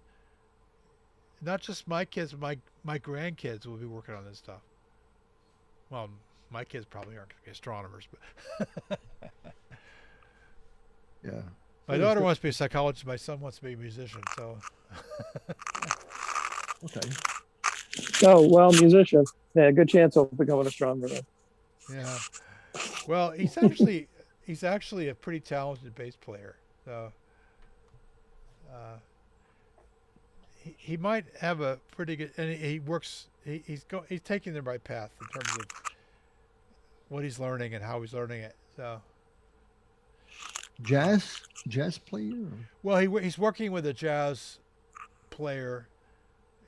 Not just my kids, but my grandkids will be working on this stuff. Well, my kids probably aren't going to be astronomers, but Yeah. my daughter wants to be a psychologist. My son wants to be a musician. So, Okay. Oh, well, musician. Yeah, good chance he'll become an astronomer then. yeah. Well, he's actually a pretty talented bass player. So, he might have a pretty good, and he works. He's taking the right path in terms of what he's learning and how he's learning it. So, Jazz player. well, he's working with a jazz player.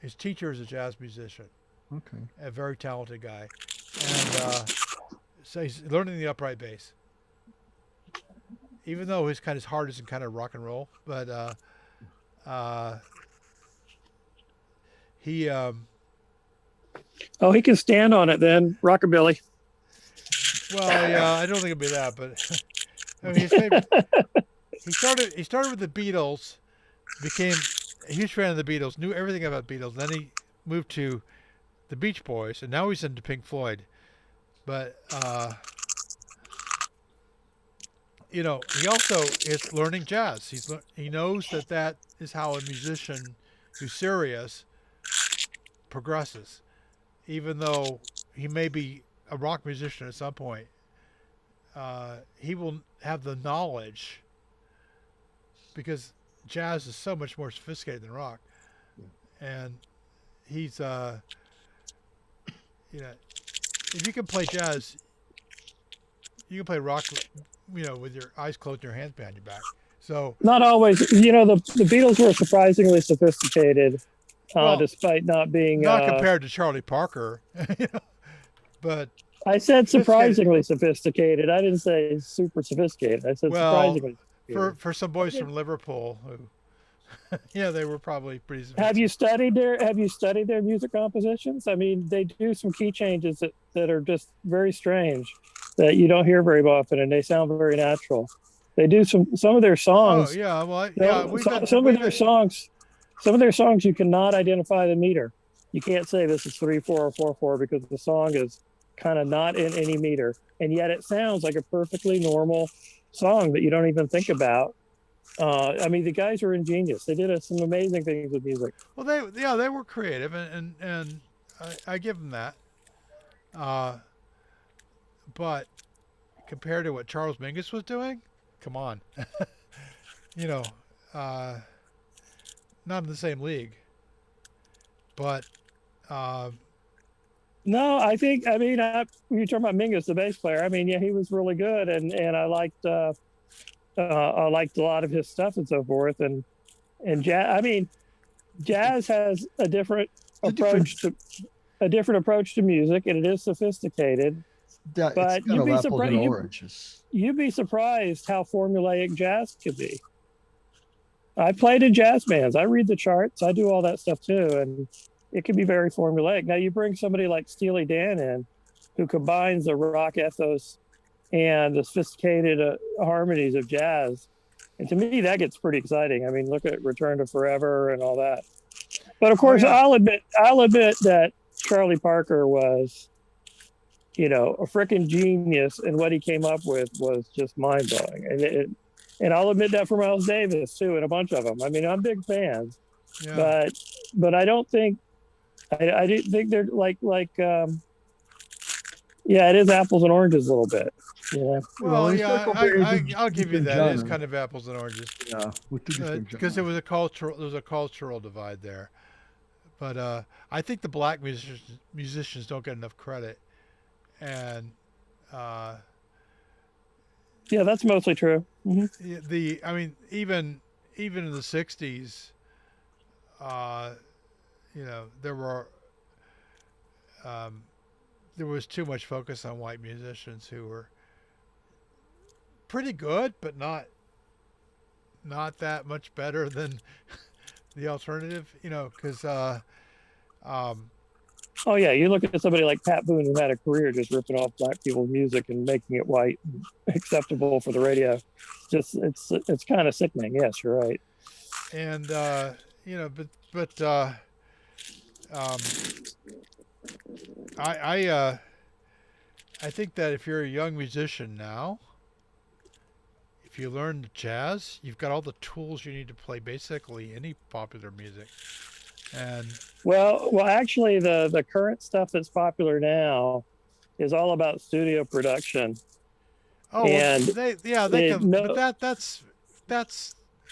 His teacher is a jazz musician, Okay. a very talented guy, and so he's learning the upright bass. Even though his heart isn't kind of rock and roll, but he He can stand on it then. Rockabilly. well, yeah, I don't think it'll be that, but I mean, he started with the Beatles, became a huge fan of the Beatles, knew everything about Beatles. Then he moved to the Beach Boys, and now he's into Pink Floyd. But you know, he also is learning jazz. He knows that that is how a musician who's serious progresses, even though he may be a rock musician at some point. He will have the knowledge because jazz is so much more sophisticated than rock, and he's you know, if you can play jazz, you can play rock, you know, with your eyes closed and your hands behind your back. So Not always. You know, the Beatles were surprisingly sophisticated, Well, despite not being. not compared to Charlie Parker, you know, but I said sophisticated. surprisingly sophisticated. I didn't say super sophisticated. I said Well, surprisingly sophisticated. for some boys from Liverpool who, yeah, they were probably pretty sophisticated. Have you studied their music compositions? I mean, they do some key changes that are just very strange that you don't hear very often, and they sound very natural. They do some of their songs. Oh yeah, well No, some of their songs you cannot identify the meter. You can't say this is 3/4 or 4/4 because the song is kind of not in any meter, and yet it sounds like a perfectly normal song that you don't even think about. I mean, the guys were ingenious. They did some amazing things with music. Well, they were creative, and I give them that. But compared to what Charles Mingus was doing, come on, you know, not in the same league. But No, I mean, you're talking about Mingus, the bass player. I mean, yeah, he was really good, and I liked a lot of his stuff and so forth. And jazz. I mean, jazz has a different approach to music, and it is sophisticated. But But it's kind of apples and oranges. You'd be surprised how formulaic jazz could be. I played in jazz bands. I read the charts. I do all that stuff too, and it can be very formulaic. Now you bring somebody like Steely Dan in, who combines the rock ethos and the sophisticated harmonies of jazz, and to me that gets pretty exciting. I mean, look at Return to Forever and all that. But of course, I'll admit that Charlie Parker was, you know, a freaking genius, and what he came up with was just mind blowing. And I'll admit that for Miles Davis too, and a bunch of them. I mean, I'm big fans, yeah. but I don't think I didn't think they're like yeah, it is apples and oranges a little bit. Yeah. Well, it's yeah, like I'll give you different that. It's genres. kind of apples and oranges. Yeah, with two different Because genres. there was a cultural divide there. But I think the black musicians don't get enough credit, and Yeah, that's mostly true. Mm-hmm. I mean, even in the '60s, you know, there was too much focus on white musicians who were pretty good, but not that much better than the alternative. You know, because Oh yeah, you look at somebody like Pat Boone, who had a career just ripping off black people's music and making it white and acceptable for the radio. Just it's kind of sickening. Yes, you're right. and you know, I think that if you're a young musician now, if you learn jazz, you've got all the tools you need to play basically any popular music. And Well, actually, the current stuff that's popular now is all about studio production. oh, And they can, but that's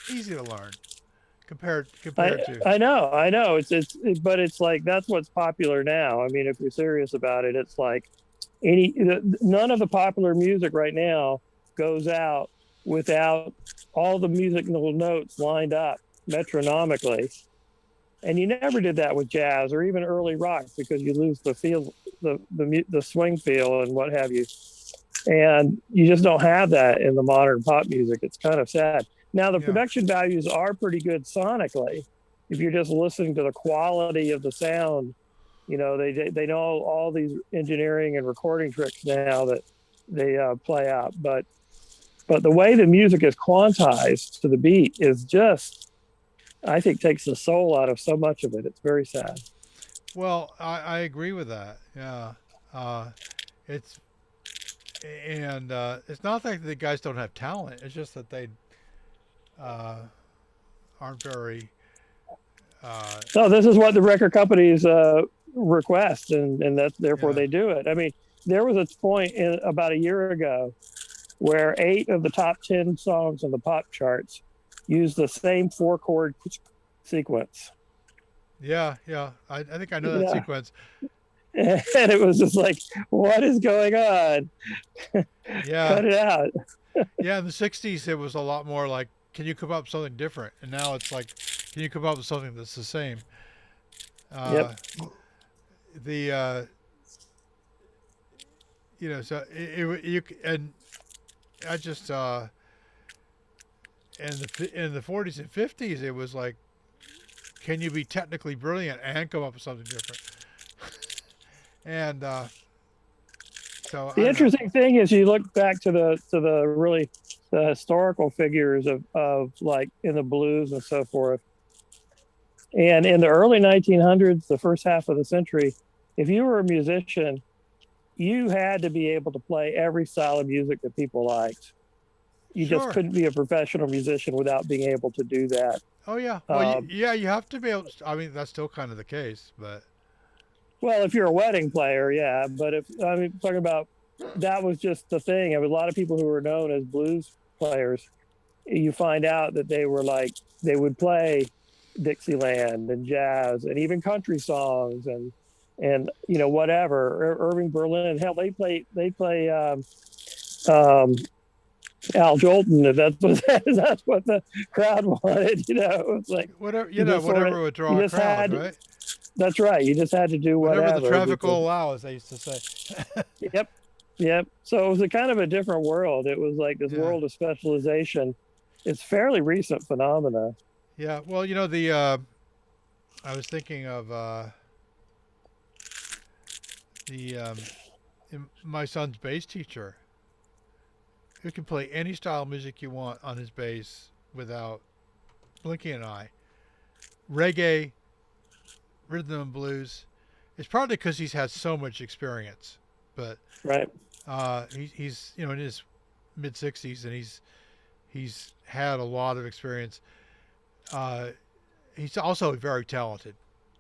easy to learn compared to. I know. But it's like that's what's popular now. I mean, if you're serious about it, it's like none of the popular music right now goes out without all the musical notes lined up metronomically. And you never did that with jazz or even early rock because you lose the feel, the swing feel and what have you. And you just don't have that in the modern pop music. It's kind of sad. Now the production values are pretty good sonically. If you're just listening to the quality of the sound, you know, they know all these engineering and recording tricks now that they play out. But But the way the music is quantized to the beat is just, I think, takes the soul out of so much of it. It's very sad. Well, I agree with that. Yeah. It's it's not that the guys don't have talent. It's just that they uh, aren't very. So this is what the record companies request, and that therefore Yeah. they do it. I mean, there was a point about a year ago where 8 of the top 10 songs on the pop charts used the same 4-chord sequence. Yeah, yeah. I think I know that sequence. And it was just like, what is going on? Yeah. Cut it out. Yeah, in the '60s, it was a lot more like, can you come up with something different? And now it's like, can you come up with something that's the same? Yep. So you and I just in the '40s and '50s, it was like, can you be technically brilliant and come up with something different? And so The interesting thing is, you look back to the really the historical figures of like in the blues and so forth. And in the early 1900s, the first half of the century, if you were a musician, you had to be able to play every style of music that people liked. You just couldn't be a professional musician without being able to do that. Oh yeah, well you have to be able to, I mean, that's still kind of the case, but well, if you're a wedding player, yeah. But if I mean, talking about, that was just the thing. I mean, a lot of people who were known as blues players, you find out that they were like, they would play Dixieland and jazz and even country songs and whatever. Irving Berlin, hell, they play Al Jolson, if that's what the crowd wanted. It's like whatever whatever would draw a crowd, right? That's right. You just had to do whatever the traffic will allow, as they used to say. Yep. So it was a kind of a different world. It was like this world of specialization. It's fairly recent phenomena. Yeah. Well, I was thinking of my son's bass teacher, who can play any style of music you want on his bass without blinking an eye. Reggae, rhythm and blues. It's probably because he's had so much experience, but right. He's in his mid 60s, and he's had a lot of experience. He's also very talented,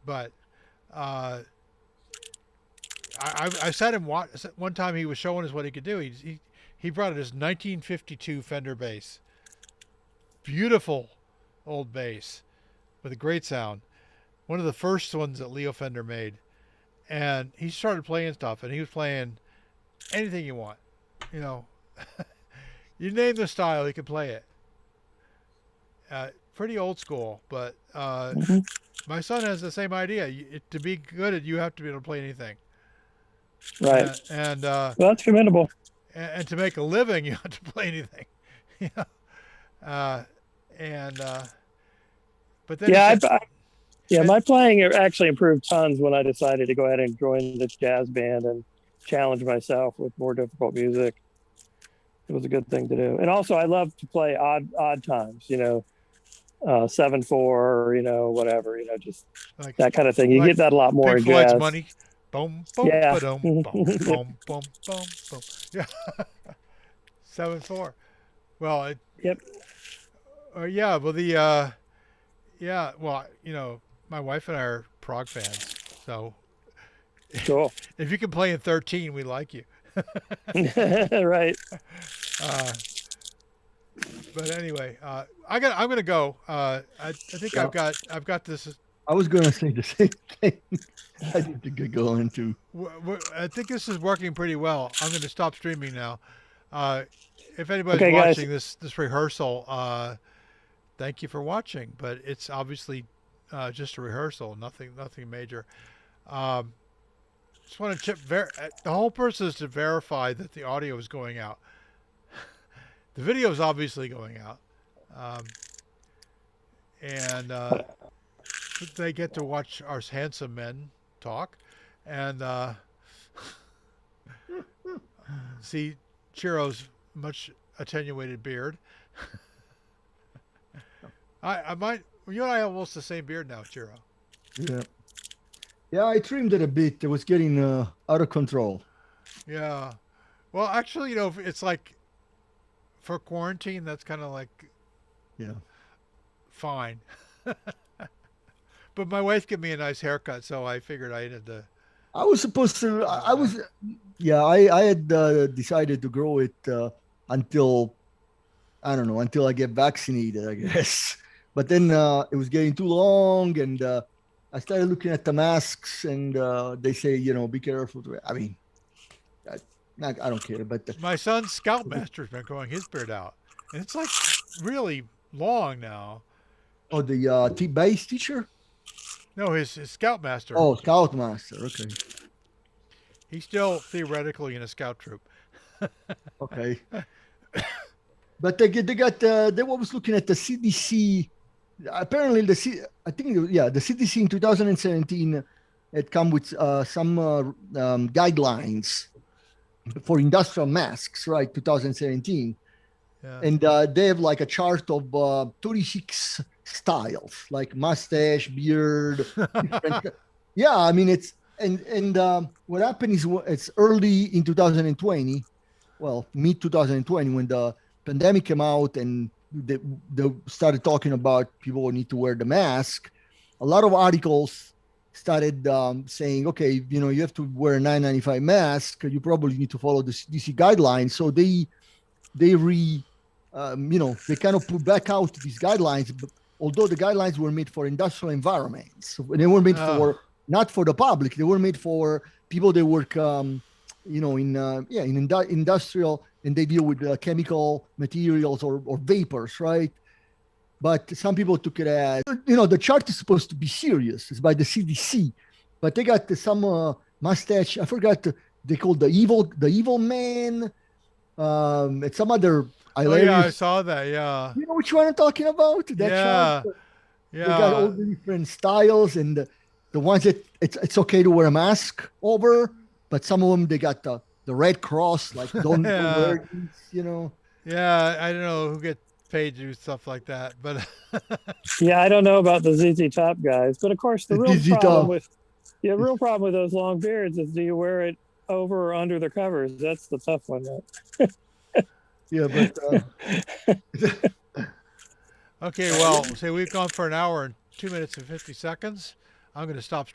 but I sat him one time. He was showing us what he could do. He brought his 1952 Fender bass, beautiful old bass with a great sound, one of the first ones that Leo Fender made, and he started playing stuff, and he was playing anything you want. You name the style, he could play it. Pretty old school, but my son has the same idea. To be good at, you have to be able to play anything. Right. Well, that's commendable. And to make a living, you have to play anything. But then my playing actually improved tons when I decided to go ahead and join this jazz band and challenge myself with more difficult music. It was a good thing to do. And also, I love to play odd times, 7/4, whatever, just like, that kind of thing. You get that a lot more in jazz. Money. Boom, boom, yeah. Boom, boom, boom, boom, boom. Yeah. 7/4. Well, yep. Yeah. Well, Well, my wife and I are prog fans, so cool. If you can play in 13, we like you. Right. But anyway, I'm gonna go. I think I've got this. I was going to say the same thing. I need to get going too. I think this is working pretty well. I'm going to stop streaming now. If anybody's watching this rehearsal, thank you for watching. But it's obviously just a rehearsal, nothing major. Just want to the whole purpose is to verify that the audio is going out. The video is obviously going out, and they get to watch our handsome men talk, and see Ciro's much attenuated beard. I might. You and I have almost the same beard now, Ciro. Yeah. Yeah, I trimmed it a bit. It was getting out of control. Yeah. Well, actually, you know, it's like for quarantine, that's kind of like Yeah. fine. But my wife gave me a nice haircut, so I figured I needed to. I was supposed to. I was. Yeah, I had decided to grow it until I don't know until I get vaccinated, I guess. But then it was getting too long, and I started looking at the masks, and they say, be careful. I mean, I, I don't care, but My son's Scoutmaster's been growing his beard out, and it's like really long now. oh, the base teacher. No, his Scoutmaster. Oh, Scoutmaster. Okay, He's still theoretically in a scout troop. okay. But they got they was looking at the CDC. Apparently, I think the CDC in 2017 had come with some guidelines for industrial masks, right? 2017, Yeah. and they have like a chart of 36 styles, like mustache, beard. Different, yeah, I mean it's and what happened is it's early in 2020, well, mid 2020 when the pandemic came out and they started talking about people need to wear the mask. A lot of articles started saying, okay, you have to wear a 995 mask. You probably need to follow the CDC guidelines. So they kind of put back out these guidelines, but although the guidelines were made for industrial environments, they were made for not for the public. They were made for people that work, in industrial, and they deal with chemical materials or vapors, right? But some people took it as, the chart is supposed to be serious. It's by the CDC, but they got some mustache. I forgot. They called the evil man. And some other. Oh yeah, I saw that. Yeah. You know which one I'm talking about? That chart. Yeah. They got all the different styles, and the ones that it's okay to wear a mask over, but some of them they got the Red Cross, like don't wear these, Yeah, I don't know who gets paid to do stuff like that, but yeah, I don't know about the ZZ Top guys, but of course the real problem with those long beards is, do you wear it over or under the covers? That's the tough one. Yeah, but okay. Well, say we've gone for an hour and 2 minutes and 50 seconds. I'm going to stop streaming.